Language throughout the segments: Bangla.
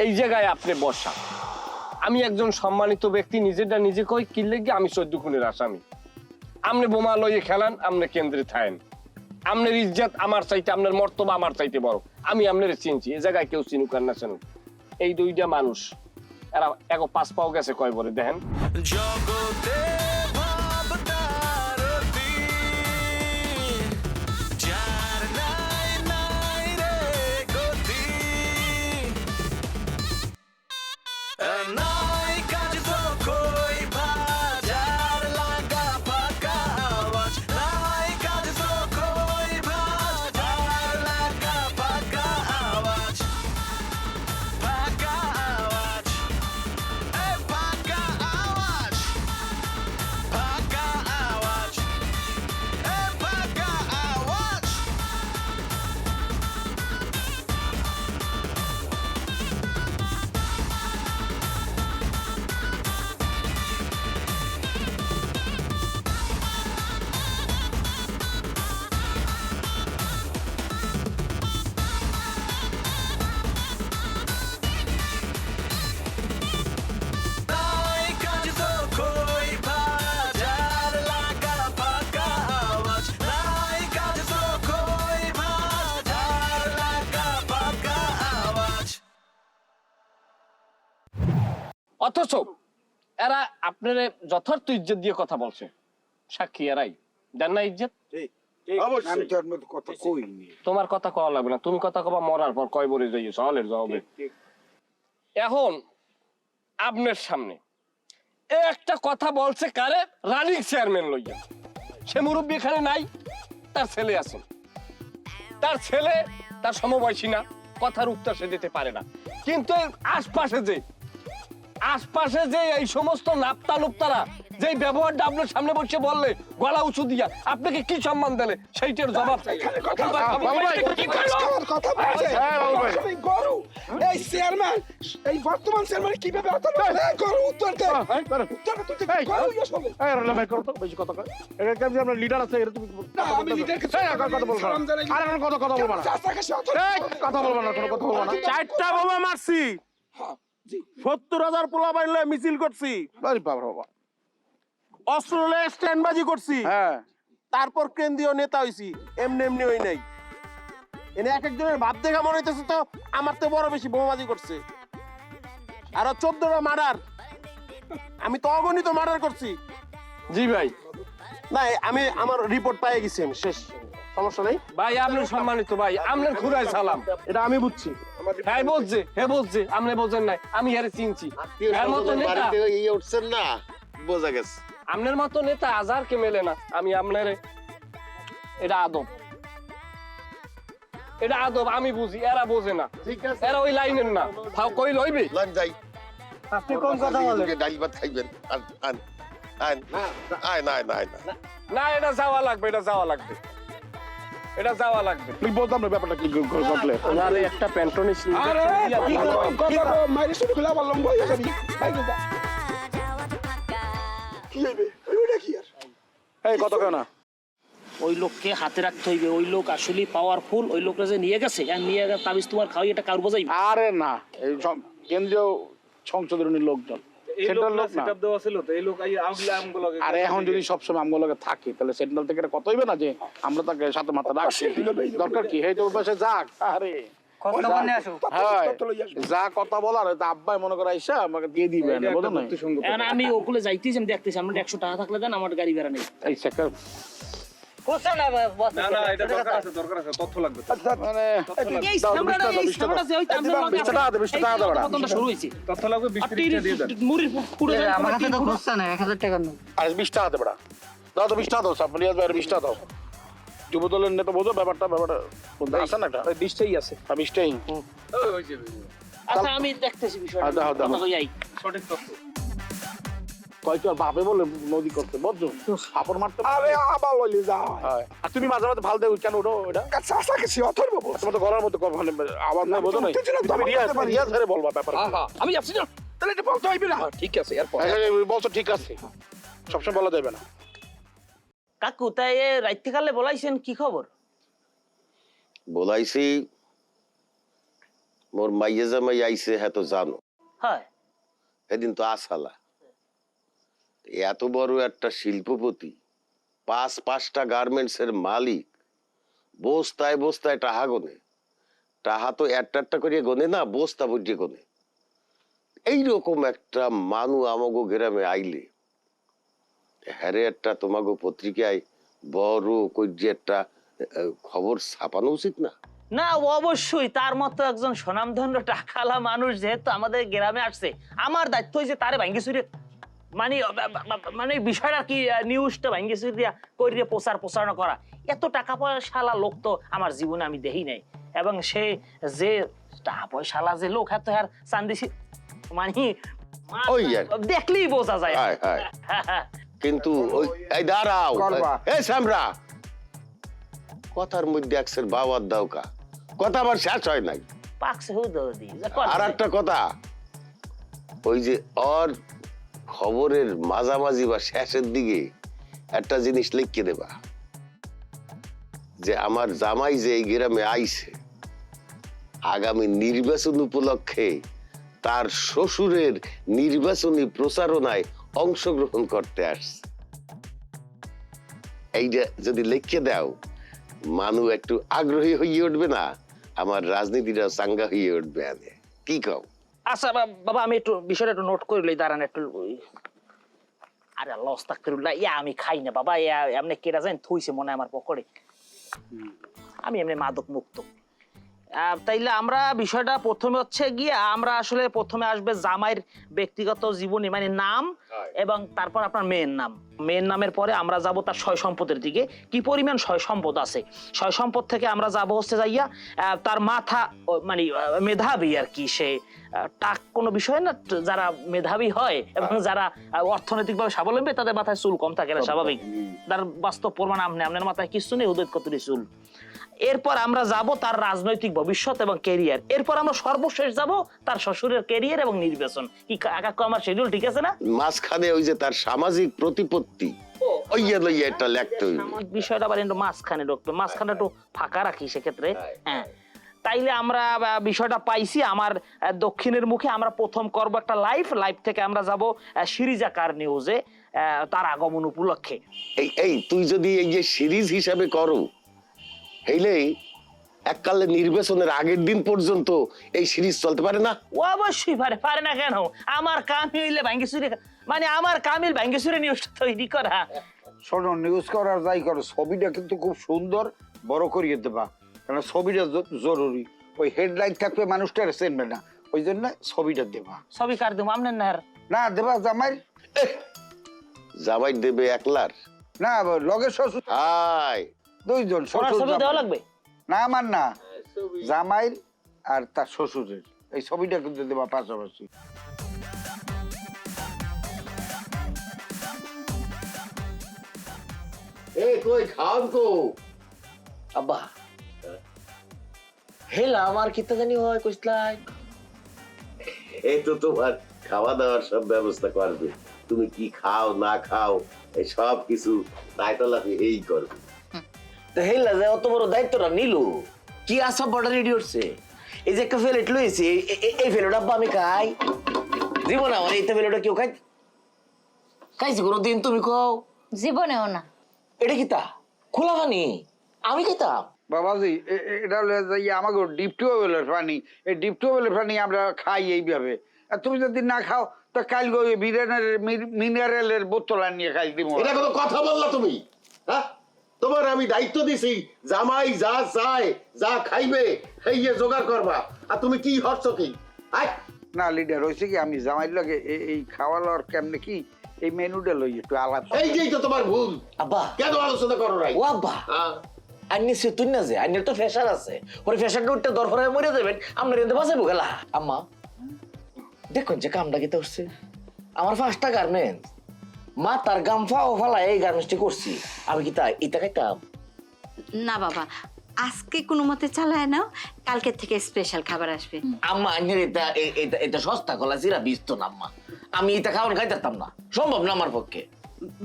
এই জায়গায় আপনি বসা। আমি একজন সম্মানিত ব্যক্তি, নিজেটা নিজে কই কি লেগে আমি 14 খুনের আসামি। আপনি বোমা লইয়ে খেলান, আপনি কেন্দ্রে থাকেন। আপনার ইজ্জত আমার চাইতে, আপনার মর্তবা আমার চাইতে বড়। আমি আপনার চিনছি, এই জায়গায় কেউ চিনুক আর না চিনুক। এই দুইটা মানুষ এরা এক পাঁচ পাও গেছে কয় বলে দেখেন। জগতে ভাবতারতি যার নাই নাই রে গতি নাই কাজ তো কই বাজার লাগা ফাঁকা আওয়াজ নাই কাজ তো কই বাজার লাগা ফাঁকা আওয়াজ ফাঁকা আওয়াজ ফাঁকা আওয়াজ ফাঁকা আওয়াজ ফাঁকা আওয়াজ নাই কাজ তো কই বাজার লাগা ফাঁকা আওয়াজ নাই কাজ তো কই বাজার লাগা ফাঁকা আওয়াজ অথচ এরা আপনার যথার্থ ইজ্জত দিয়ে কথা বলছে। সাক্ষী এরাই দেন না ইজ্জত। আমি তোর মতো কথা কইনি। তোমার কথা কওয়া লাগবে না, তুমি কথা কবা মরার পর কয় বলে যাইছো হলের জবাবে। এখন আপনার সামনে একটা কথা বলছে কারে, রানিং চেয়ারম্যান লইয়া। সে মুরব্বী এখানে নাই, তার ছেলে আছে। তার ছেলে তার সমবয়সী না, কথার উত্তর সে দিতে পারে না। কিন্তু এর আশপাশে যে এই সমস্ত নাপ্তা লুপ্তারা যে ব্যবহারটা আপনার সামনে বসে বললে গলা উঁচু দিয়া আপনাকে কি সম্মান দিলে সেইটার জবাব চাই। এই চেয়ারম্যান, এই বর্তমান চেয়ারম্যান কিভাবে গরু উত্তর দেয়? লিডার আছে না, আমি লিডারকে কথা বলবো না, কোনো কথা বলবো না। 4টা বোমা মারছি, 70,000 পোলা বাইলে মিছিল করছি, অস্ত্র লয়ে স্ট্যান্ডবাজি করছি, তারপর কেন্দ্রীয় নেতা হইছি। এমনি এমনি হই নাই। এনে এক একজনের ভাব দেখা মনে হইতেছে তো আমার তো বড় বেশি বোমাবাজি করছে। আর 14টা মার্ডার, আমি তো অগণিত মার্ডার করছি। জি ভাই, না আমি আমার রিপোর্ট পেয়ে গেছি, আমি শেষ, সমস্যা নেই ভাই আপনার সম্মানিত ভাই, আপনার খুদাই সালাম। এটা আমি বুঝছি। হ্যাঁ বলছে, হে বলছে, আপনি বোঝেন নাই, আমি হেরে চিনছি। এর মতো নেতা উঠছেন না, বোঝা গেছে। আপনার মতো নেতা আজারকে মেলে না। আমি আপনার এটা আদব, এটা আদব আমি বুঝি, এরা বোঝে না। এরা ওই লাইনের না। ফাও কই লইবে লন যাই, আপনি কোন কথা বলেন? ডাল ভাত খাইবেন। আন আন আয় না না না না, এটা যাওয়া লাগবে, এটা যাওয়া লাগবে, এটা যাওয়া লাগবে। তুই বলতাম না ব্যাপারটা কি ঘটলে। ওনারে একটা প্যান্টনিস এই কত কেন না ওই লোককে হাতে রাখতে হইবে। ওই লোক আসলে পাওয়ারফুল। ওই লোকটা যে নিয়ে গেছে আর নিয়ে গেছে তাবিজ তোমার খাওয়াই, এটা কার বোঝাই? আরে না, এই কেন্দ্রীয় সংসদের লোকজন, সেন্ট্রাল লোক না। আরে এখন যদি সবসময় আমগুলোকে থাকি তাহলে সেন্ট্রাল থেকে কত হইবে না যে আমরা তাকে সাথে মাথা রাখছি। দরকার কি হেই তো পাশে যাক। আরে যা কথা বলার আব্বাই মনে করে আইসা আমাকে দিয়ে দিবে, বুঝো না? আমি ওগুলো যাইতেছি, আমি দেখতেছি। আমার 100 টাকা থাকলে দেন, আমার গাড়ি ভাড়া নেই। এই সেক্টর শুরু হয়েছে। যুব দলের নেতা বোঝো ব্যাপারটা আছে না, 20টাই আছে। 20টাই। আচ্ছা আমি দেখতেছি বিষয়টা। সঠিক তথ্য কয়টা ভাবে বলে নদী করতে বুঝছো, ফাপড় মারতে। আরে আবার লইলে যা হয়। আর তুমি মাঝে মাঝে ভাল দেও কেন ওঠো? এটা চাষা গেছি অথর্ব বল। তোমার তো গলার মধ্যে আওয়াজ নাই, বোঝো না? তুমি রিয়াজ ধরে বলবা ব্যাপার। আমি যাচ্ছি না, তাহলে এটা বলতে হইবে না। ঠিক আছে, এরপর বলছো ঠিক আছে, সবসময় বলা যাবে না। কাকু তাই রাইতে কালে বলাইছেন, কি খবর? বলাইছি মোর মাইয়ে জামাই আইছে হ্যাঁ তো জানো, হয় সেদিন তো আসালা এত বড় একটা শিল্পপতি, পাঁচটা গার্মেন্টস এর মালিক, বস্তায় বস্তায় টাহা গোনে, টাহা তো একটা করিয়ে গোনে না, বস্তা বুঝিয়ে গোনে। এইরকম একটা মানু আমাগো গ্রামে আইলে হ্যারে একটা তোমাগো পত্রিকায় বড় কইজি একটা খবর ছাপানো উচিত না? না, অবশ্যই তার মতো একজন স্বনামধন্য টাকালা মানুষ যেহেতু আমাদের গ্রামে আসছে, আমার দায়িত্ব হয়েছে তারে ভাঙ্গি চুরি মানে মানে বিষয়টা কি নিউজটা ভাঙ্গি চুরি দিয়া করিয়ে প্রচারণা করা। এত টাকা পয়সালা লোক তো আমার জীবনে আমি দেখি নাই, এবং সে যে টাকা পয়সালা যে লোক এত আর চান্দিসি মানে ওই আর। দেখলেই বোঝা যায়। হায় হায়। কিন্তু ওই এই দাঁড়াও, করবা। এই সামরা, কথার মধ্যে একসের বাবার দাও কা, কথা আবার শেষ হয় নাই। পাকছে হুদি আর একটা কথা, ওই যে ওর খবরের মাঝামাঝি বা শেষের দিকে একটা জিনিস লিখে দেবা, যে আমার জামাই যে এই গ্রামে আইছে আগামী নির্বাচন উপলক্ষে তার শ্বশুরের নির্বাচনী প্রচারণায় অংশগ্রহণ করতে আসছে। এইটা যদি লিখে দাও, মানুষ একটু আগ্রহী হয়ে উঠবে না, আমার রাজনীতিটা চাঙ্গা হয়ে উঠবে। আনে কি কও? আচ্ছা বাবা, আমি একটু বিষয়টা একটু নোট করে লই, দাঁড়ান একটু। আরে আল্লাহ আস্তাগফিরুল্লাহ, ইয়া আমি খাই না বাবা, ইয়া এমনি কেরা যান থইছে মনে হয় আমার পকেটে, আমি এমনি মাদক মুক্ত। তাইলে আমরা বিষয়টা প্রথমে হচ্ছে গিয়ে আমরা আসলে প্রথমে আসবে জামাইয়ের ব্যক্তিগত জীবনী মানে নাম, এবং তারপর আপনার মেয়ের নাম। মেয়ের নামের পরে আমরা যাব তার সয় সম্পদের দিকে, কি পরিমাণ সয় সম্পদ আছে। সয় সম্পদ থেকে আমরা যাব হচ্ছে যাইয়া তার মাথা মানে মেধাবী আর কি, সে টাক কোনো বিষয় না, যারা মেধাবী হয় এবং যারা অর্থনৈতিকভাবে স্বাবলম্বী তাদের মাথায় চুল কম থাকে না, স্বাভাবিক। তার বাস্তব প্রমাণ আপনার মাথায় কিছু নেই, উদয় কতটি চুল। এরপর আমরা যাব তার রাজনৈতিক ভবিষ্যৎ এবং ক্যারিয়ার। এরপর আমরা সর্বশেষ যাব তার শ্বশুরের ক্যারিয়ার এবং নির্বাচন। কি কাকা আমার শিডিউল ঠিক আছে না? মাঝখানে ওই যে তার সামাজিক প্রতিপত্তি, ওইয়া লইয়া একটা লেখতে হইবে। আমার বিষয়টা আবার একটু মাঝখানে ঢুকবে, মাঝখানে একটু ফাঁকা রাখি সেক্ষেত্রে। হ্যাঁ, তাইলে আমরা বিষয়টা পাইছি। আমার দক্ষিণের মুখে আমরা প্রথম করব একটা লাইভ থেকে আমরা যাব সিরিজাকার নিউজে তার আগমন উপলক্ষে। এই তুই যদি এই যে সিরিজ হিসাবে করো, হইলেই এককালে নির্বাচনের আগের দিন পর্যন্ত এই সিরিজ চলতে পারে না? ও অবশ্যই পারে না কেন? আমার কামি হইলে ভাঙ্গেশ্বরী মানে আমার কামিল ভাঙ্গেশ্বরী নিউজটা তৈরি করা। শোনো, নিউজ করার যাই করো, ছবিটা কিন্তু খুব সুন্দর বড় করিয়ে দেবা, কারণ ছবিটা জরুরি। ওই হেডলাইন থাকবে মানুষটার চেনবে না, ওই জন্য ছবিটা দেবা। ছবি কার দেবো আপনার না? না দেবা জামাই, জামাই দেবে একলার না লগে শ্বশুর, হাই দুইজন ওনার ছবি দেওয়া লাগবে? না আমার না, জামাইর আর তার শ্বশুরের এই ছবিটা কিন্তু দেবা পাশাপাশি। এই কই খাওন কো? আব্বা হেলা আমার কিতা জানি হয় কইছলাই। এই তো তোমার খাওয়া দাওয়ার সব ব্যবস্থা করবে, তুমি কি খাও না খাও এই সব কিছু দায়িত্ব এই করবে। তো হেলা যে অত বড় দায়িত্বটা নিল, কি আসব বড় রেডি হচ্ছে। এই যে একটা ফেলেট লইছি, এই ফেলেট আব্বা আমি খাই জীবন আমার, এই ফেলেটটা কেউ খাইছে কোনোদিন? তুমি কও। জীবনেও না। এটা কিতা খোলা পানি? আমি খাইতাম বাবাজি, এটা হলো যে আমাকে ডিপ টিউবওয়েলের পানি, এই ডিপ টিউবওয়েলের পানি আমরা খাই এইভাবে। আর তুমি যদি না খাও তো কাল মিনারেলের বোতল আনিয়ে খাই দিব। এটা কোনো কথা বললা তুমি? হ্যাঁ, তোমার আমি দায়িত্ব দিছি জামাই যা চায় যা খাইবে সেই জোগাড় করবা, আর তুমি কি হচ্ছ কি? না লিডার হয়েছে কি, আমি জামাইর লগে এই খাওয়া লওয়ার কেমনে কি এই মেনুটা লই একটু আলাপ। এইটাই তো তোমার ভুল। আব্বা কেন আলোচনা করো নাই? ও আব্বা আন্নি সে তুই না যে আন্নের তো ফ্যাশন আছে, ওর ফ্যাশনটা উঠতে দরকার হয়ে মরে যাবেন, আমরা রেঁধে বাঁচাবো গেলা। আম্মা দেখুন যে কামটা কিতে উঠছে, আমার 5টা গার্মেন্টস, মা তার গামফা ও ফালা এই গার্মেন্টসটি করছি, আমি কি তা এটা খাইতাম? না বাবা, আজকে কোনো মতে চালায় নাও, কালকে থেকে স্পেশাল খাবার আসবে। আম্মা আন্নের এটা সস্তা কলা জিরা বিস্ত না আম্মা, আমি এটা খাওয়ান খাইতাম না, সম্ভব না আমার পক্ষে।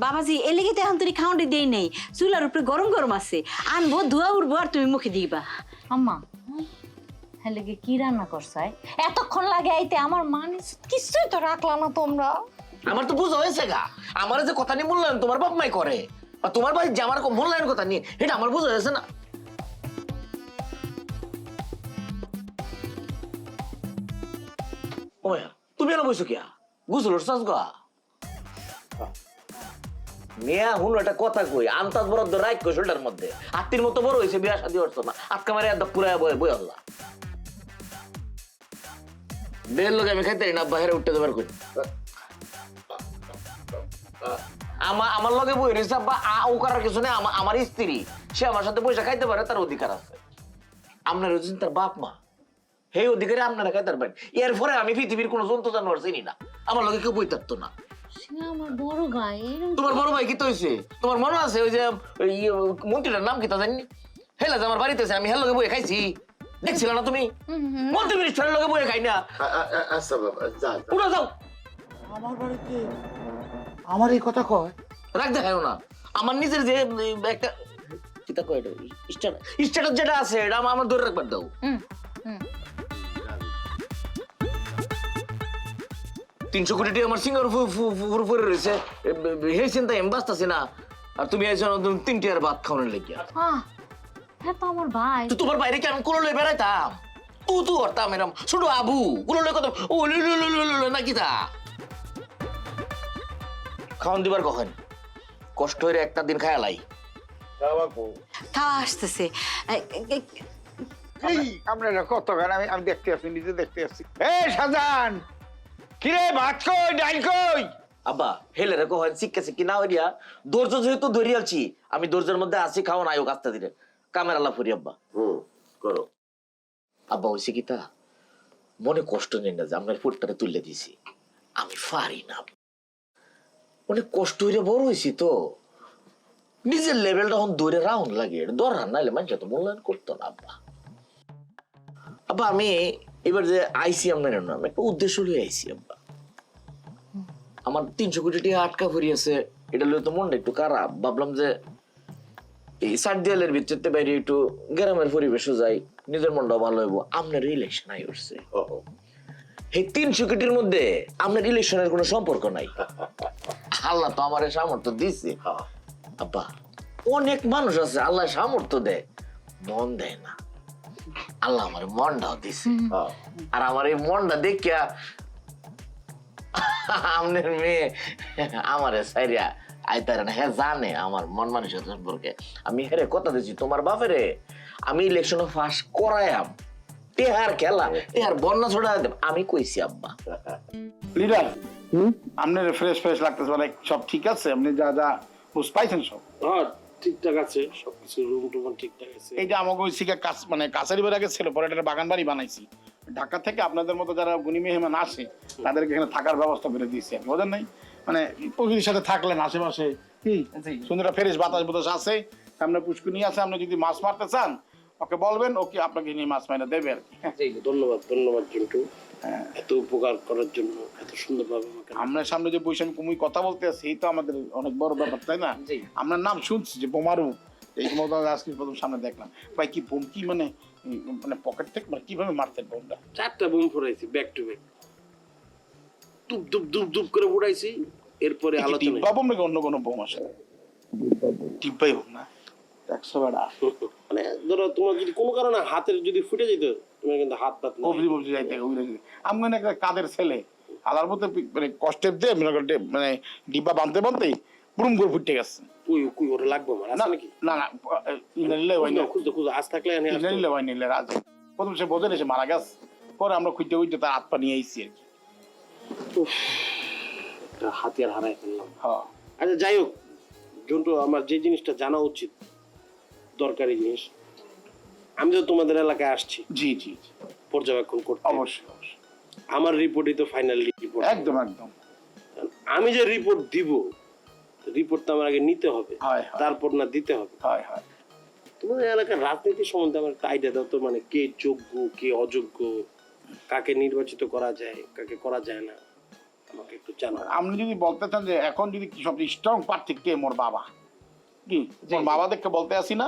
বাবাজি এ লেগে তো এখন তুমি খাওয়াটি দেই নেই, চুলার উপরে গরম গরম আছে, আনবো ধোয়া উঠবো আর তুমি মুখে দিবা। আম্মা হ্যাঁ লেগে কি রান্না করছাই এতক্ষণ লাগে আইতে আমার মানে কিছুই তো রাখলা না তোমরা আমার তো বুঝা হয়েছে গা, আমার যে কথা নিয়ে মূল্যায়ন তোমার বাপ মাই করে, আর তোমার বাড়ি যে আমার মূল্যায়ন কথা নিয়ে, এটা আমার বুঝা হয়েছে না। ওয়া তুমি এনে বসো কিয়া, গুছল সাজ গা মিয়া হুন একটা কথা কই, আন্তাজ বরাদ্দ রাইট কই শোল্ডার মধ্যে, আত্মীর মতো বড় হয়েছে, বিয়া শাদী হচ্ছে না, আজকে আমার একদম পুরা বই আল্লাহ বের লোক আমি খাইতে না, বাইরে উঠতে দেবার কই আমার লগে বই রয়েছে আব্বা, ও করার কিছু নেই, আমার স্ত্রী, সে আমার সাথে পয়সা খাইতে পারে, তার অধিকার আছে। আপনার হচ্ছেন তার বাপ মা, সেই অধিকারে আপনারা খাইতে পারেন। এরপরে আমি পৃথিবীর কোনো জন্তু জানোয়ার চিনি না, আমার লগে কেউ বই থাকতো না। আমার বড় ভাই তোমার বড় ভাই কি তো হয়েছে তোমার মনে আছে? ওই যে মন্ত্রীটার নাম কি তা জানি, হেলা যে আমার বাড়িতে আমি হের লগে বই খাইছি, দেখছিল না তুমি? মন্ত্রী মিনিস্টারের লগে বই খাই না। আচ্ছা বাবা যা উড়া যাও, আমার বাড়িতে আমার এই কথা কয়? রাখ দেখাও না। আমার নিজের যে একটা কিতা কয় এটা স্ট্যাটাস যেটা আছে এটা আমার ধরে রাখবার দাও। 300 কোটি টাকা আমার সিঙ্গার ফুরে রয়েছে, সেই চিন্তায় আমি বাঁচতেছি না, আর তুমি আইছো 3 টিয়ার ভাত খাওয়ানোর লেগিয়া। হ্যাঁ তো আমার ভাই তো তোমার বাইরে কি আমি কোলো লই বেড়াইতাম? তু হরতাম এরম ছোট আবু কোলো লই কত ও না কিতা খাওয়ান দিবার কখন কষ্ট হইরে একটা দিন খায়ালাই খাওয়া আসতেছে আপনারা কত গান আমি দেখতে আসছি, নিজে দেখতে আসছি। এই শাহজাহান, কিরে ভাত কই, ডাল কই? আব্বা হেলে রে কখন শিক্ষা না হইয়া ধৈর্য যেহেতু ধরিয়ালছি, আমি ধৈর্যের মধ্যে আছি, খাওয়ান আয়োগ আসতে দিলে কামের আল্লাহ ফুরি। আব্বা করো। আব্বা হয়েছে কি তা মনে কষ্ট নেই না যে আপনার ফুটটারে তুলে দিছি, আমি পারি না, অনেক কষ্ট হইলে বড় হয়েছি তো, নিজের লেভেলটা এখন দৌড়ে রাউন্ড লাগে, দরকার নাইলে মানুষ তো মূল্যায়ন করতো না। আব্বা আব্বা আমি এবার যে আইসি আপনার আমি একটা উদ্দেশ্য লিয়ে আইসি। আব্বা আমার 300 কোটি টাকা আটকা ফুরিয়েছে, এটা লইলে তো মনটা একটু খারাপ, ভাবলাম যে এই সাত দেয়ালের ভিতরতে বাইরে একটু গ্রামের পরিবেশও যাই, নিজের মনটাও ভালো হইব। আপনার ইলেকশন আই উঠছে, এই 300 কোটির মধ্যে আপনার ইলেকশনের কোনো সম্পর্ক নাই, আল্লাহ তো আমার সামর্থ্য দিচ্ছে। আব্বা অনেক মানুষ আছে আল্লাহ সামর্থ্য দেয়, মন দেয় না, আল্লাহ আমার মনটাও দিছে, আর আমার এই মনটা দেখিয়া আপনার মেয়ে আমারে সাইরিয়া আইতারে না, হ্যাঁ জানে আমার মন মানুষের সম্পর্কে। আমি হেরে কথা দিচ্ছি তোমার বাপেরে, আমি ইলেকশন পাস করায়াম, টেহার খেলা টেহার বন্যা ছড়া দেব, আমি কইছি। আব্বা লিডার আপনার ফ্রেশ ফ্রেশ লাগতেছে, মানে সব ঠিক আছে? আপনি যা যা বুঝ পাইছেন সব? হ্যাঁ ঠিকঠাক আছে, সবকিছু রুম টুম ঠিকঠাক আছে। এইটা আমাকে ওই শিখে কাজ মানে কাছারি বাড়ি আগে ছিল, পরে একটা বাগান বাড়ি বানাইছি। ঢাকা থেকে আপনাদের মতো যারা গুণী মেহমান আসে তাদেরকে এখানে থাকার ব্যবস্থা করে দিয়েছি আমি, বোঝেন নাই? মানে প্রকৃতির সাথে থাকলেন আশেপাশে, কি সুন্দর ফ্রেশ বাতাস বাতাস আছে, সামনে পুষ্কুনি আছে, আপনি যদি মাছ মারতে চান ওকে বলবেন, ওকে আপনাকে নিয়ে মাছ মাইনা দেবে আর কি। ধন্যবাদ ধন্যবাদ জন্টু, এত উপকার করার জন্য, এত সুন্দরভাবে আপনার সামনে যে বৈষম্য কুমুই কথা বলতে আছে, এই তো আমাদের অনেক বড় ব্যাপার, তাই না? আপনার নাম শুনছি যে বোমারু, এই মতো আজকে প্রথম সামনে দেখলাম। ভাই কি বোম কি মানে মানে পকেট থেকে মানে কিভাবে মারতেন বোমটা? 4টা বোম ফুরাইছি ব্যাক টু ব্যাক, দুপ দুপ দুপ দুপ করে ফুরাইছি। এরপরে আলোচনা বোম নাকি অন্য কোনো বোম আসে? টিপাই বোম না 100 বেড়া, মানে ধরো তোমার যদি কোনো কারণে হাতের যদি ফুটে যেত, তোমার কিন্তু হাত পাত কবরি বলতে যাইতে আমি একটা কাদের ছেলে আলার মতো মানে কষ্টের দিয়ে মানে ডিব্বা বাঁধতে বাঁধতেই বুড়ুম করে ফুটে গেছে। কুই কুই ওরে লাগবে আমার আছে নাকি? না না ইনালিলে হয় না, খুঁজতে খুঁজতে আজ থাকলে আমি ইনালিলে হয় নিলে রাজ প্রথম সে বোঝেন এসে মারা গেছে, পরে আমরা খুঁজতে খুঁজতে তার হাত পা নিয়ে আইছি আর কি। একটা হাতিয়ার হারাই ফেললাম। হ্যাঁ আচ্ছা যাই হোক জন্টু, আমার যে জিনিসটা জানা উচিত দরকারি জিনিস, আমি তো তোমাদের এলাকায় আসছি, জি জি পর্যবেক্ষণ করতে, অবশ্যই অবশ্যই আমার রিপোর্টই তো ফাইনাল রিপোর্ট। একদম একদম আমি যে রিপোর্ট দিব, রিপোর্ট তো আমার আগে নিতে হবে, হয় তারপর না দিতে হবে। হয় হয় তোমাদের এলাকার রাজনীতি সম্বন্ধে আমার একটা আইডিয়া দাও তো, মানে কে যোগ্য কে অযোগ্য, কাকে নির্বাচিত করা যায় কাকে করা যায় না, আমাকে একটু জানাও। আপনি যদি বলতে চান যে এখন যদি সবচেয়ে স্ট্রং প্রার্থী কে, মোর বাবা, কি মোর বাবা দেখে বলতে আসি না,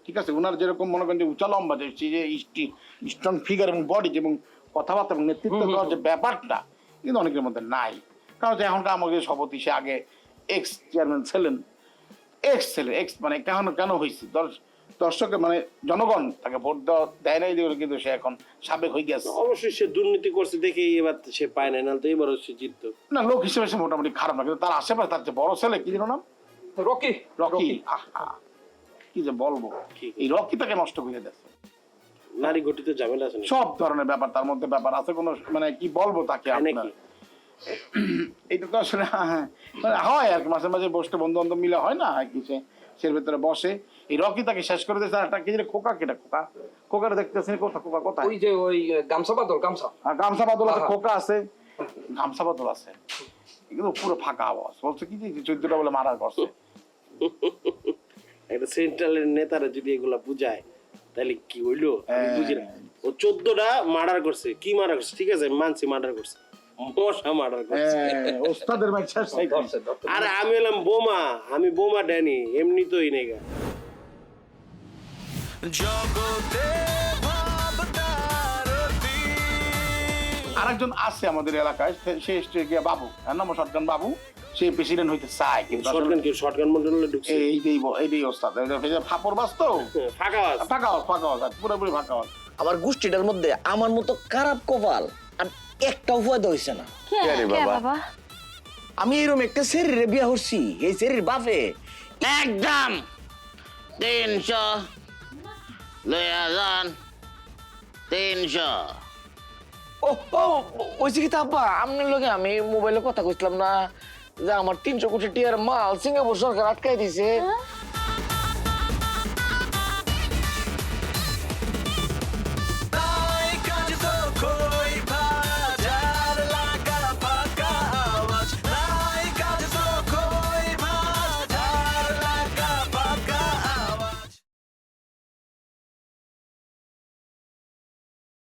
ঠিক আছে, ওনার যেরকম মনে করেন যে উঁচা লম্বা যে স্ট্রং ফিগার এবং বডি এবং কথাবার্তা এবং নেতৃত্ব দেওয়ার যে ব্যাপারটা কিন্তু অনেকের মধ্যে নাই। কারণ যে এখনকার আমাদের সভাপতি সে আগে এক্স চেয়ারম্যান ছিলেন, এক্স মানে কেন হয়েছে দর্শকের মানে জনগণ তাকে ভোট দেয় নাই দিয়ে কিন্তু সে এখন সাবেক হয়ে গেছে। অবশ্যই সে দুর্নীতি করছে দেখে এবার সে পায় না, নাহলে তো এবার সে জিততো না, লোক হিসেবে সে মোটামুটি খারাপ না, কিন্তু তার আশেপাশে তার যে বড় ছেলে কি যেন নাম রকি, আহা কি যে বলবো, এই রকি তাকে নষ্ট করে দিয়েছে। নারী গঠিত ঝামেলা আছে সব ধরনের ব্যাপার তার মধ্যে ব্যাপার আছে, কোনো মানে কি বলবো তাকে আপনার এইটা তো আসলে মানে হয় আর কি, মাঝে মাঝে বসতে বন্ধু বান্ধব মিলে হয় না কি সে ভেতরে বসে। এই রকি তাকে শেষ করে দিয়েছে। একটা কি খোকা কেটা খোকাটা দেখতেছেন কোথায় ওই যে ওই গামছা বাদল গামছা বাদল আছে, খোকা আছে, গামছা বাদল আছে, এগুলো পুরো ফাঁকা আওয়াজ বলছে কি যে 14টা বলে মারা করছে। একটা সেন্ট্রালের নেতারা যদি এগুলা বুঝায় তাহলে কি হইলো আমি বুঝি না। ও 14টা মার্ডার করছে, কি মার্ডার করছে ঠিক আছে মানছি মার্ডার করছে, মশা মার্ডার করছে। ওস্তাদের ম্যাচ শেষ করছে। আরে আমি এলাম বোমা, আমি বোমা ড্যানি এমনি তোই নেগা। জগতে ভাবতারতি আরেকজন আছে আমাদের এলাকায়, সে এসছে গিয়া বাবু, এর নাম শটগান বাবু, সে প্রেসিডেন্ট হইতে চায় কিন্তু শটগান মন্ডলে ঢুকছে এই ওস্তাদ ফাপড় বাস তো ফাঁকা আওয়াজ পুরোপুরি ফাঁকা আওয়াজ। আমার গোষ্ঠীটার মধ্যে আমার মতো খারাপ কপাল আর একটাও ফায়দা হইছে না। বাবা আমি এরকম একটা শরীরে বিয়া হচ্ছি, এই শরীর বাপে একদম 300 লয়া যান 300। ও ওইসে কি আব্বা আপনার লগে আমি মোবাইলে কথা কইছিলাম না যে আমার 300 কোটি টিয়ার মাল সিঙ্গাপুর সরকার আটকাই দিছে।